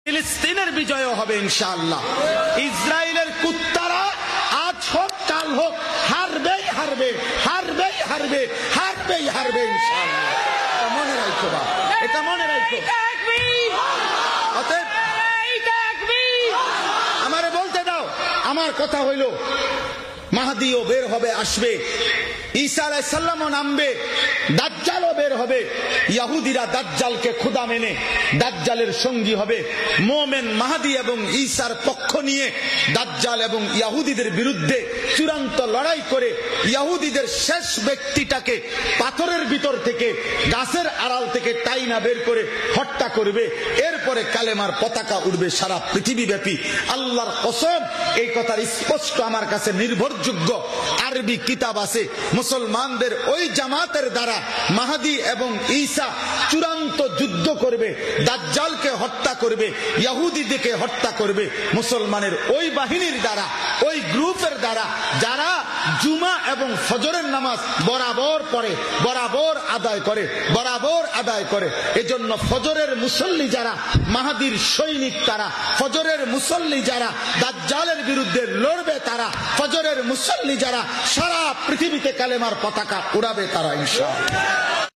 ফিলিস্তিনের বিজয় হবে ইনশাআল্লাহ। ইসরায়েলের কুত্তারা আজ হোক কাল হোক হারবেই হারবে, হারবেই হারবে, হারবেই হারবে ইনশাআল্লাহ। এটা মনে রাখো বাবা, এটা মনে রাখো। অতএব আমারে বলতে দাও, আমার কথা হইল মাহদিও বের হবে, আসবে, ঈসা আলাইহিস সালামও নামবে, দাজ্জালও বের হবে। ইহুদিরা দাজ্জালকে খোদা মেনে দাজ্জালের সঙ্গী হবে। মুমিন মাহদি এবং ঈসার পক্ষ নিয়ে দাজ্জাল এবং ইহুদিদের বিরুদ্ধে চূড়ান্ত লড়াই করে ইহুদিদের শেষ ব্যক্তিটাকে পাথরের ভিতর থেকে, গাছের আড়াল থেকে টাইনা বের করে হত্যা করবে। এরপরে কালেমার পতাকা উঠবে সারা পৃথিবীব্যাপী। আল্লাহর কসম, এই কথার স্পষ্ট আমার কাছে নির্ভরযোগ্য আরবি কিতাব আছে। মুসলমানদের ওই জামাতের দ্বারা মাহদি এবং ঈসা চূড়ান্ত যুদ্ধ করবে, দাজ্জালকে হত্যা করবে, ইহুদিদেরকে হত্যা করবে। মুসলমানের ওই বাহিনীর দ্বারা, ওই গ্রুপের দ্বারা যারা জুমা এবং ফজরের নামাজ বরাবর পড়ে, বরাবর আদায় করে, বরাবর আদায় করে। এজন্য ফজরের মুসল্লি যারা মাহদির সৈনিক, তারা ফজরের মুসল্লি যারা দাজ্জালের বিরুদ্ধে লড়বে, তারা ফজরের মুসল্লি যারা সারা পৃথিবীতে কালেমার পতাকা উড়াবে, তারা ইনশাআল্লাহ।